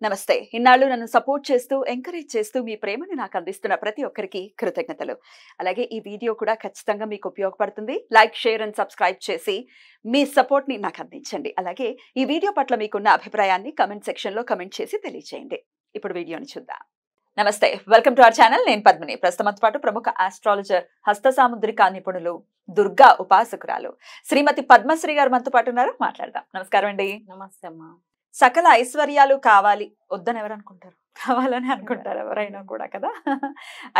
నమస్తే. ఇన్నాళ్ళు నన్ను సపోర్ట్ చేస్తూ, ఎంకరేజ్ చేస్తూ మీ ప్రేమని నాకు అందిస్తున్న ప్రతి ఒక్కరికి కృతజ్ఞతలు. అలాగే ఈ వీడియో కూడా ఖచ్చితంగా మీకు ఉపయోగపడుతుంది. లైక్, షేర్ అండ్ సబ్స్క్రైబ్ చేసి మీ సపోర్ట్‌ని నాకు అందించండి. అలాగే ఈ వీడియో పట్ల మీకున్న అభిప్రాయాన్ని కామెంట్ సెక్షన్‌లో కామెంట్ చేసి తెలియజేయండి. ఇప్పుడు వీడియోని చూద్దాం. నమస్తే. Welcome to our channel. నేను పద్మిని. ప్రస్తుతంతో పాటు ప్రముఖ ఆస్ట్రాలజర్, హస్త సాముద్రిక నిపుణులు, దుర్గా ఉపాసకురాలు శ్రీమతి పద్మశ్రీ గారు మనతో పాటు ఉన్నారు. మాట్లాడదాం. నమస్కారం అండి. నమస్తే అమ్మా. సకల ఐశ్వర్యాలు కావాలి వద్దని ఎవరు అనుకుంటారు? కావాలని అనుకుంటారు ఎవరైనా కూడా కదా.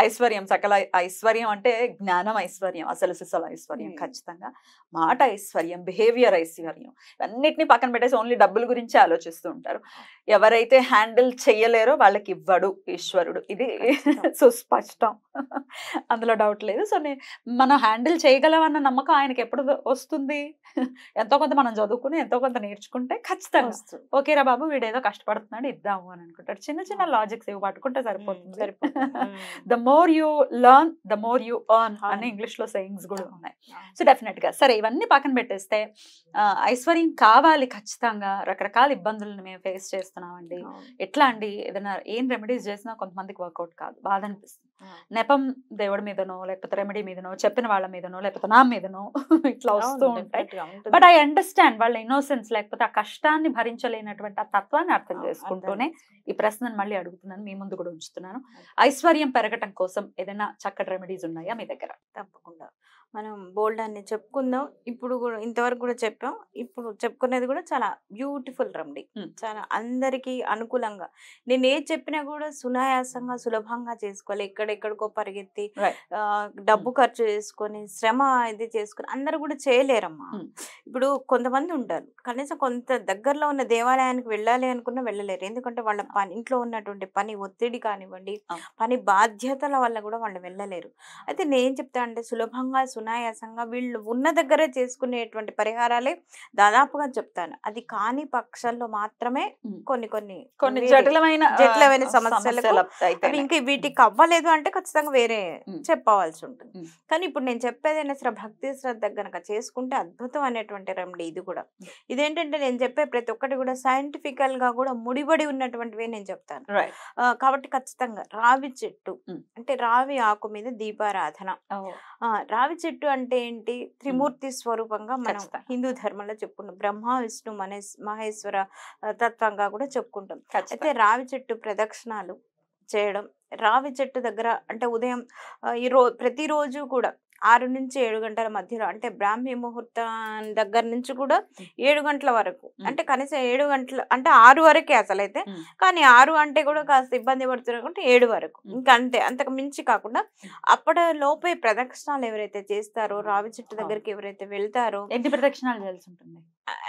ఐశ్వర్యం, సకల ఐశ్వర్యం అంటే జ్ఞానం ఐశ్వర్యం, అసలు సిసలు ఐశ్వర్యం ఖచ్చితంగా. మాట ఐశ్వర్యం, బిహేవియర్ ఐశ్వర్యం, అన్నిటిని పక్కన పెట్టేసి ఓన్లీ డబ్బుల గురించి ఆలోచిస్తూ ఉంటారు. ఎవరైతే హ్యాండిల్ చెయ్యలేరో వాళ్ళకి ఇవ్వడు ఈశ్వరుడు, ఇది సుస్పష్టం, అందులో డౌట్ లేదు. సో మనం హ్యాండిల్ చేయగలమన్న నమ్మకం ఆయనకి ఎప్పుడు వస్తుంది? ఎంతో కొంత మనం చదువుకుని ఎంతో కొంత నేర్చుకుంటే ఖచ్చితంగా ఓకేరా బాబు వీడేదో కష్టపడుతున్నాడు ఇద్దాము అని అనుకుంటాడు. చిన్న చిన్న లాజిక్స్ ఇవి పట్టుకుంటే సరిపోతుంది. The more you learn the more you earn అని ఇంగ్లీష్ లో సేయింగ్స్ కూడా ఉన్నాయి. సో డెఫినెట్ గా సరే ఇవన్నీ పక్కన పెట్టేస్తే ఐశ్వర్యం కావాలి ఖచ్చితంగా. రకరకాల ఇబ్బందులను మేము ఫేస్ చేస్తున్నామండి. ఎట్లా అండి? ఏదైనా ఏం రెమెడీస్ చేసినా కొంతమందికి వర్కౌట్ కాదు, బాధ అనిపిస్తుంది. నెపం దేవుడి మీదనో లేకపోతే రెమెడీ మీదనో చెప్పిన వాళ్ళ మీదనో లేకపోతే నా మీదనో ఇట్లా వస్తూ ఉంటాయి. బట్ ఐ అండర్స్టాండ్ వాళ్ళ ఇన్నోసెన్స్ లేకపోతే ఆ కష్టాన్ని భరించలేనటువంటి ఆ తత్వాన్ని అర్థం చేసుకుంటూనే ఈ ప్రశ్నను మళ్ళీ అడుగుతున్నాను, మీ ముందు కూడా ఉంచుతున్నాను. ఐశ్వర్యం పెరగటం కోసం ఏదైనా చక్కటి రెమెడీస్ ఉన్నాయా మీ దగ్గర? తప్పకుండా మనం బోల్డ్ అని చెప్పుకుందాం. ఇప్పుడు కూడా ఇంతవరకు కూడా చెప్పాం. ఇప్పుడు చెప్పుకునేది కూడా చాలా బ్యూటిఫుల్ రెమెడీ, చాలా అందరికీ అనుకూలంగా. నేను ఏది చెప్పినా కూడా సునాయాసంగా సులభంగా చేసుకోవాలి. ఎక్కడెక్కడికో పరిగెత్తి డబ్బు ఖర్చు చేసుకొని శ్రమ ఇది చేసుకొని అందరూ కూడా చేయలేరమ్మా. ఇప్పుడు కొంతమంది ఉంటారు కనీసం కొంత దగ్గరలో ఉన్న దేవాలయానికి వెళ్ళాలి అనుకున్నా వెళ్ళలేరు. ఎందుకంటే వాళ్ళ పని, ఇంట్లో ఉన్నటువంటి పని ఒత్తిడి కానివ్వండి, పని బాధ్యతల వల్ల కూడా వాళ్ళు వెళ్ళలేరు. అయితే నేను చెప్తా అంటే సులభంగా సునాయాసంగా వీళ్ళు ఉన్న దగ్గరే చేసుకునేటువంటి పరిహారాలే దాదాపుగా చెప్తాను. అది కాని పక్షంలో మాత్రమే కొన్ని కొన్ని కొన్ని జటిలమైన సమస్యలకు ఇంకా వీటికి అవ్వలేదు అంటే ఖచ్చితంగా వేరే చెప్పవలసి ఉంటుంది. కానీ ఇప్పుడు నేను చెప్పేదైనా సరే భక్తి శ్రద్ధ గనక చేసుకుంటే అద్భుతం అనేటువంటి రెమెడీ ఇది కూడా. ఇదేంటంటే నేను చెప్పే ప్రతి ఒక్కటి కూడా సైంటిఫికల్ గా కూడా ముడిపడి ఉన్నటువంటివే నేను చెప్తాను. కాబట్టి ఖచ్చితంగా రావి చెట్టు అంటే రావి ఆకు మీద దీపారాధన. రావి చెట్టు అంటే ఏంటి? త్రిమూర్తి స్వరూపంగా మనం హిందూ ధర్మంలో చెప్పుకుంటాం. బ్రహ్మ విష్ణు మహేశ్వర తత్వంగా కూడా చెప్పుకుంటాం. అయితే రావి చెట్టు ప్రదక్షిణాలు చేయడం, రావి చెట్టు దగ్గర అంటే ఉదయం ప్రతిరోజు కూడా 6 నుంచి 7 గంటల మధ్యలో అంటే బ్రాహ్మీ ముహూర్తం దగ్గర నుంచి కూడా 7 గంటల వరకు, అంటే కనీసం 7 గంటలు అంటే 6 వరకే అసలైతే. కానీ 6 అంటే కూడా కాస్త ఇబ్బంది పడుతున్నకుంటే 7 వరకు, ఇంకా అంతే, అంతకు మించి కాకుండా అప్పటి లోపే ప్రదక్షిణాలు ఎవరైతే చేస్తారో, రావి చెట్టు దగ్గరికి ఎవరైతే వెళ్తారో, ఎన్ని ప్రదక్షిణాలు చేయాల్సి ఉంటుంది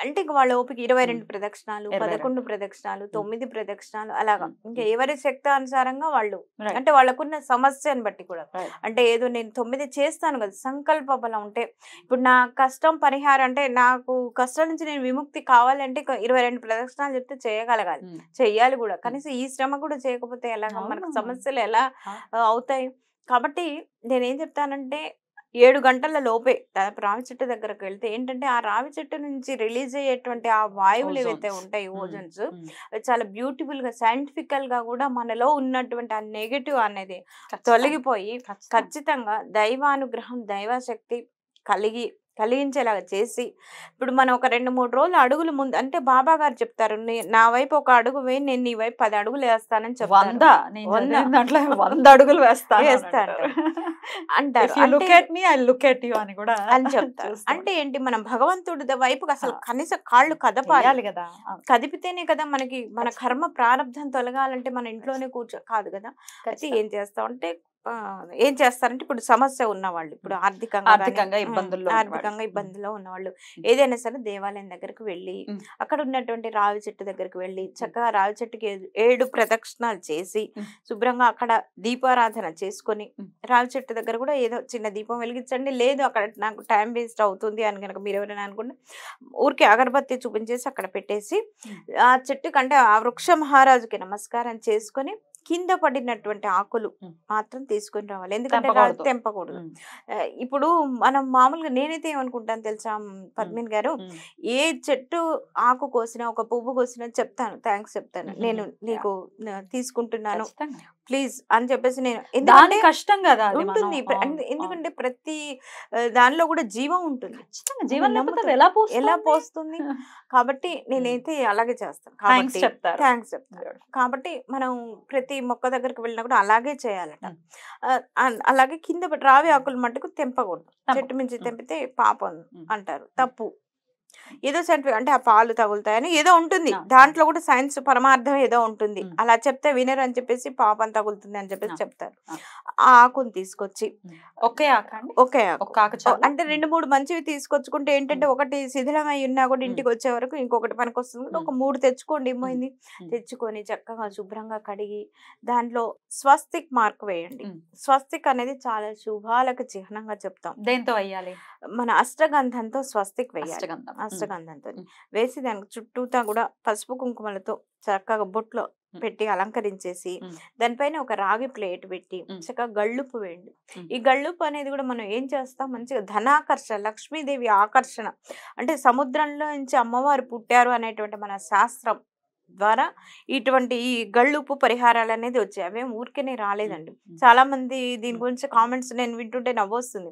అంటే ఇంక వాళ్ళ ఓపిక 22 ప్రదక్షిణాలు, 11 ప్రదక్షిణాలు, 9 ప్రదక్షిణాలు అలాగా. ఇంకా ఎవరి శక్తి అనుసారంగా వాళ్ళు అంటే వాళ్ళకున్న సమస్యను బట్టి కూడా, అంటే ఏదో నేను 9 చేస్తాను కదా సంకల్ప బలం ఉంటే, ఇప్పుడు నా కష్టం పరిహారం అంటే నాకు కష్టం నుంచి నేను విముక్తి కావాలంటే 22 ప్రదక్షిణాలు చెప్తే చేయగలగాలి, చెయ్యాలి కూడా. కనీసం ఈ శ్రమ కూడా చేయకపోతే ఎలాగ, మనకు సమస్యలు ఎలా అవుతాయి? కాబట్టి నేనేం చెప్తానంటే 7 గంటల లోపే దాదాపు రావి చెట్టు దగ్గరకు వెళ్తే ఏంటంటే ఆ రావి చెట్టు నుంచి రిలీజ్ అయ్యేటువంటి ఆ వాయువులు ఏవైతే ఉంటాయి, ఓజోన్స్, అవి చాలా బ్యూటిఫుల్ గా సైంటిఫికల్ గా కూడా మనలో ఉన్నటువంటి ఆ నెగటివ్ అనేది తొలగిపోయి ఖచ్చితంగా దైవానుగ్రహం, దైవశక్తి కలిగించేలాగా చేసి, ఇప్పుడు మనం ఒక 2-3 రోజులు అడుగులు ముందు అంటే బాబా గారు చెప్తారు, నా వైపు ఒక అడుగు వేయి, నేను నీ వైపు 10 అడుగులు వేస్తానని చెప్తారు. 100 అడుగులు వేస్తాను అంటారు అని చెప్తారు. అంటే ఏంటి, మనం భగవంతుడి వైపు అసలు కనీసం కాళ్ళు కదపాలి కదా, కదిపితేనే కదా మనకి మన కర్మ ప్రారంధం తొలగాలంటే మన ఇంట్లోనే కాదు కదా. అయితే ఏం చేస్తారంటే ఇప్పుడు సమస్య ఉన్నవాళ్ళు, ఇప్పుడు ఆర్థికంగా ఇబ్బందుల్లో ఉన్నవాళ్ళు ఏదైనా సరే దేవాలయం దగ్గరకు వెళ్ళి అక్కడ ఉన్నటువంటి రావి చెట్టు దగ్గరికి వెళ్ళి చక్కగా రావి చెట్టుకి 7 ప్రదక్షిణాలు చేసి శుభ్రంగా అక్కడ దీపారాధన చేసుకొని, రావి చెట్టు దగ్గర కూడా ఏదో చిన్న దీపం వెలిగించండి. లేదు అక్కడ నాకు టైం వేస్ట్ అవుతుంది అని కనుక మీరు ఎవరైనా అనుకుంటే ఊరికి అగరబత్తి చూపించేసి అక్కడ పెట్టేసి ఆ చెట్టు కంటే ఆ వృక్ష మహారాజుకి నమస్కారం చేసుకొని కింద పడినటువంటి ఆకులు మాత్రం తీసుకొని రావాలి, ఎందుకంటే తెంపకూడదు. ఇప్పుడు మనం మామూలుగా నేనైతే ఏమనుకుంటాను తెలుసా పద్మిని గారు, ఏ చెట్టు ఆకు కోసినా ఒక పువ్వు కోసినా చెప్తాను, థ్యాంక్స్ చెప్తాను, నేను నీకు తీసుకుంటున్నాను ప్లీజ్ అని చెప్పేసి. నేను ఎందుకంటే కష్టం కదా ఉంటుంది, ఎందుకంటే ప్రతి దానిలో కూడా జీవం ఉంటుంది, ఎలా పోస్తుంది. కాబట్టి నేనైతే అలాగే చేస్తాను, కాబట్టి థ్యాంక్స్ చెప్తాను. కాబట్టి మనం ప్రతి మొక్క దగ్గరికి వెళ్ళినా కూడా అలాగే చేయాలట. అలాగే కింద రావి ఆకులు మట్టుకు తెంపకూడదు, చెట్టు మించి తెంపితే పాపం అంటారు, తప్పు. ఏదో సైంటిఫిక్ అంటే ఆ పాలు తగులుతాయని ఏదో ఉంటుంది, దాంట్లో కూడా సైన్స్ పరమార్థం ఏదో ఉంటుంది. అలా చెప్తే వినరు అని చెప్పేసి పాపం తగులుతుంది అని చెప్పేసి చెప్తారు. ఆ ఆకుని తీసుకొచ్చి ఒకే ఆకు అంటే 2-3 మంచివి తీసుకొచ్చుకుంటే ఏంటంటే ఒకటి శిథిలమై ఉన్నా కూడా ఇంటికి వచ్చే వరకు ఇంకొకటి పనికి వస్తుంది. ఒక 3 తెచ్చుకోండి, ఏమైంది. తెచ్చుకొని చక్కగా శుభ్రంగా కడిగి దాంట్లో స్వస్తిక్ మార్క్ వేయండి. స్వస్తిక్ అనేది చాలా శుభాలకు చిహ్నంగా చెప్తాం. దేంతో వేయాలి? మన అష్టగంధంతో స్వస్తిక్ వేయాలి. అష్టగంధంతో వేసి దానికి చుట్టూతా కూడా పసుపు కుంకుమలతో చక్కగా బొట్లో పెట్టి అలంకరించేసి దానిపైన ఒక రాగి ప్లేట్ పెట్టి చక్కగా గళ్ళుపు వేయండి. ఈ గళ్ళుపు అనేది కూడా మనం ఏం చేస్తాం, మంచిగా ధనాకర్షణ, లక్ష్మీదేవి ఆకర్షణ, అంటే సముద్రంలో నుంచి అమ్మవారు పుట్టారు అనేటువంటి మన శాస్త్రం ద్వారా ఇటువంటి ఈ గళ్ళుపు పరిహారాలు అనేది వచ్చాయి. అవేం ఊరికేనే రాలేదండి. చాలా మంది దీని గురించి కామెంట్స్ నేను వింటుంటే నవ్వొస్తుంది.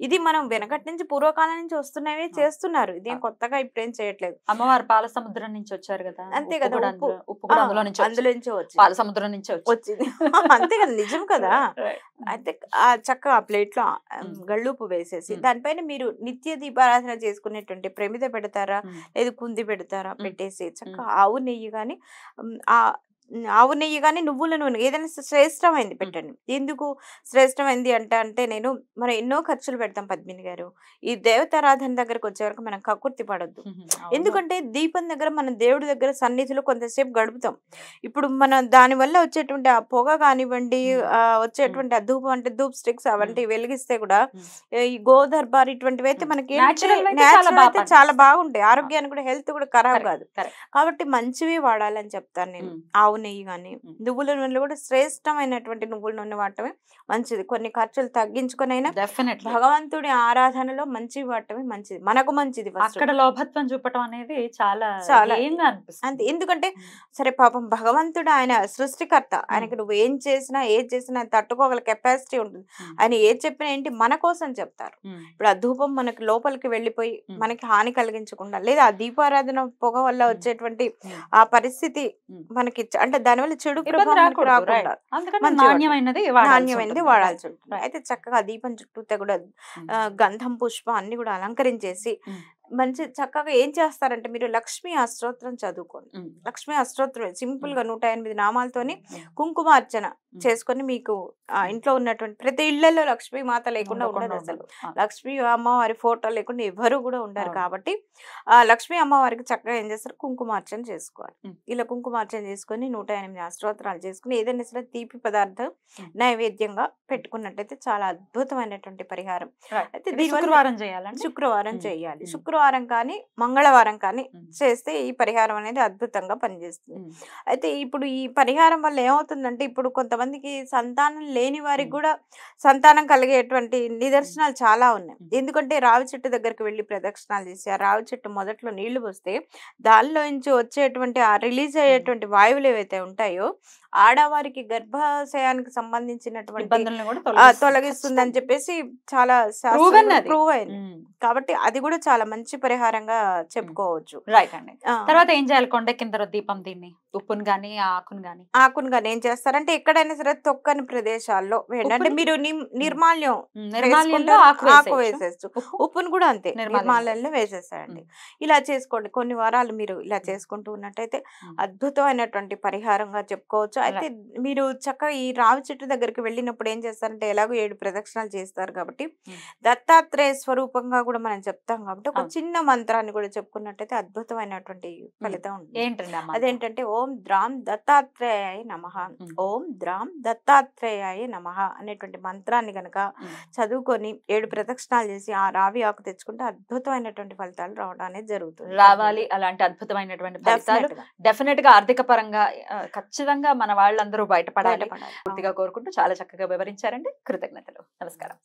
ఇది మనం వెనకటి నుంచి పూర్వకాలం నుంచి వస్తున్నవే చేస్తున్నారు, ఇదేం కొత్తగా ఇప్పుడేం చేయట్లేదు. అమ్మవారు పాల సముద్రం నుంచి వచ్చారు కదా, అంతే కదా, అందులో నుంచి పాల సముద్రం నుంచి వచ్చింది, అంతే కదా, నిజం కదా. అయితే ఆ చక్కగా ఆ ప్లేట్ లో గళ్ళుపు వేసేసి దానిపైన మీరు నిత్య దీపారాధన చేసుకునేటువంటి ప్రమిద పెడతారా లేదు కుంది పెడతారా పెట్టేసి చక్కగా ఆవు నెయ్యి కానీ నువ్వుల నూనె ఏదైనా శ్రేష్టమైంది పెట్టండి. ఎందుకు శ్రేష్టమైంది అంటే నేను మనం ఎన్నో ఖర్చులు పెడతాం పద్మిని గారు, ఈ దేవతారాధన దగ్గరకు వచ్చే వరకు మనం కక్కుర్తి పడొద్దు. ఎందుకంటే దీపం దగ్గర మనం దేవుడి దగ్గర సన్నిధిలో కొంతసేపు గడుపుతాం. ఇప్పుడు మనం దాని వల్ల వచ్చేటువంటి ఆ పొగ కానివ్వండి, వచ్చేటువంటి ఆ ధూపం అంటే ధూప్ స్టిక్స్ అవంటి వెలిగిస్తే కూడా ఈ గోదర్బార్ ఇటువంటివి అయితే మనకి చాలా బాగుంటాయి, ఆరోగ్యానికి కూడా హెల్త్ కూడా ఖరాబ్ కాదు. కాబట్టి మంచివి వాడాలని చెప్తాను నేను. ఆవు నెయ్యి కానీ నువ్వుల నూనెలో కూడా శ్రేష్టమైనటువంటి నువ్వుల నూనె వాడటమే మంచిది. కొన్ని ఖర్చులు తగ్గించుకొని అయినా భగవంతుడి ఆరాధనలో మంచివి వాడటమే మంచిది, మనకు మంచిది. అక్కడ లోభత్వం చూపటం అనేది చాలా అంతే. ఎందుకంటే సరే పాపం భగవంతుడు ఆయన సృష్టికర్త, ఆయనకి నువ్వు ఏం చేసినా తట్టుకోగల కెపాసిటీ ఉంటుంది. ఆయన ఏది చెప్పినా ఏంటి మన కోసం చెప్తారు. ఇప్పుడు ఆ ధూపం మనకి లోపలికి వెళ్ళిపోయి మనకి హాని కలిగించకుండా, లేదా ఆ దీపారాధన పొగ వల్ల వచ్చేటువంటి ఆ పరిస్థితి మనకి అంటే దానివల్ల చెడు ప్రభావం రాకుండా నాణ్యమైనది వాడాల్సి ఉంటుంది. అయితే చక్కగా దీపం చుట్టూ కూడా గంధం పుష్పం అన్ని కూడా అలంకరించేసి మంచి చక్కగా ఏం చేస్తారంటే మీరు లక్ష్మీ అష్టోత్తరం చదువుకోండి. లక్ష్మీ అష్టోత్తరం సింపుల్ గా 108 నామాలతోని కుంకుమార్చన చేసుకొని మీకు ఇంట్లో ఉన్నటువంటి ప్రతి ఇళ్లలో లక్ష్మీ మాత లేకుండా ఉండదు. అసలు లక్ష్మీ అమ్మవారి ఫోటో లేకుండా ఎవరు కూడా ఉండరు. కాబట్టి ఆ లక్ష్మీ అమ్మవారికి చక్కగా ఏం చేస్తారు, కుంకుమార్చన చేసుకోవాలి. ఇలా కుంకుమార్చన చేసుకొని 108 అష్టోత్తరాలు చేసుకుని ఏదైనా సరే తీపి పదార్థం నైవేద్యంగా పెట్టుకున్నట్టయితే చాలా అద్భుతమైనటువంటి పరిహారం. అయితే శుక్రవారం చేయాలి. శుక్రవారం కానీ మంగళవారం కానీ చేస్తే ఈ పరిహారం అనేది అద్భుతంగా పనిచేస్తుంది. అయితే ఇప్పుడు ఈ పరిహారం వల్ల ఏమవుతుందంటే ఇప్పుడు కొంతమందికి సంతానం లేని వారికి కూడా సంతానం కలిగేటువంటి నిదర్శనాలు చాలా ఉన్నాయి. ఎందుకంటే రావి చెట్టు దగ్గరికి వెళ్ళి ప్రదక్షిణాలు చేసి ఆ రావి చెట్టు మొదట్లో నీళ్లు పోస్తే దానిలో నుంచి వచ్చేటువంటి ఆ రిలీజ్ అయ్యేటువంటి వాయువులు ఏవైతే ఉంటాయో ఆడవారికి గర్భాశయానికి సంబంధించినటువంటి తొలగిస్తుంది అని చెప్పేసి చాలా ప్రూవ్ అయింది. కాబట్టి అది కూడా చాలా మంచి పరిహారంగా చెప్పుకోవచ్చు. రైట్ అండి. తర్వాత ఏం చేయాలి? కొండ కింద దీపం దీన్ని ఉప్పును గానీ ఆకును గానీ ఏం చేస్తారంటే ఎక్కడైనా సరే తొక్కని ప్రదేశాల్లో అంటే మీరు నిర్మాల్యం ఆకు వేసేచ్చు, ఉప్పును కూడా అంతే నిర్మాల్యంలో వేసేసాయండి. ఇలా చేసుకోండి. కొన్ని వారాలు మీరు ఇలా చేసుకుంటూ ఉన్నట్టయితే అద్భుతమైనటువంటి పరిహారంగా చెప్పుకోవచ్చు. అయితే మీరు చక్కగా ఈ రావి చెట్టు దగ్గరికి వెళ్ళినప్పుడు ఏం చేస్తారంటే ఎలాగో 7 ప్రదక్షిణాలు చేస్తారు కాబట్టి దత్తాత్రేయ స్వరూపంగా కూడా మనం చెప్తాం కాబట్టి ఒక చిన్న మంత్రాన్ని కూడా చెప్పుకున్నట్టయితే అద్భుతమైనటువంటి ఫలితం ఉంటుంది. అదేంటంటే ఓం ద్రాం దత్తాత్రేయాయ నమః, ఓం ద్రాం దత్తాత్రేయాయ నమః అనేటువంటి మంత్రాన్ని గనక చదువుకొని 7 ప్రదక్షిణాలు చేసి ఆ రావి ఆకు తెచ్చుకుంటే అద్భుతమైనటువంటి ఫలితాలు రావడం అనేది జరుగుతుంది. రావాలి అలాంటి అద్భుతమైనటువంటి ఫలితాలు డెఫినెట్ గా ఆర్థిక పరంగా ఖచ్చితంగా మన మన వాళ్ళందరూ బయటపడాలి బయటపడాలి. పూర్తిగా కోరుకుంటూ చాలా చక్కగా వివరించారండి. కృతజ్ఞతలు. నమస్కారం.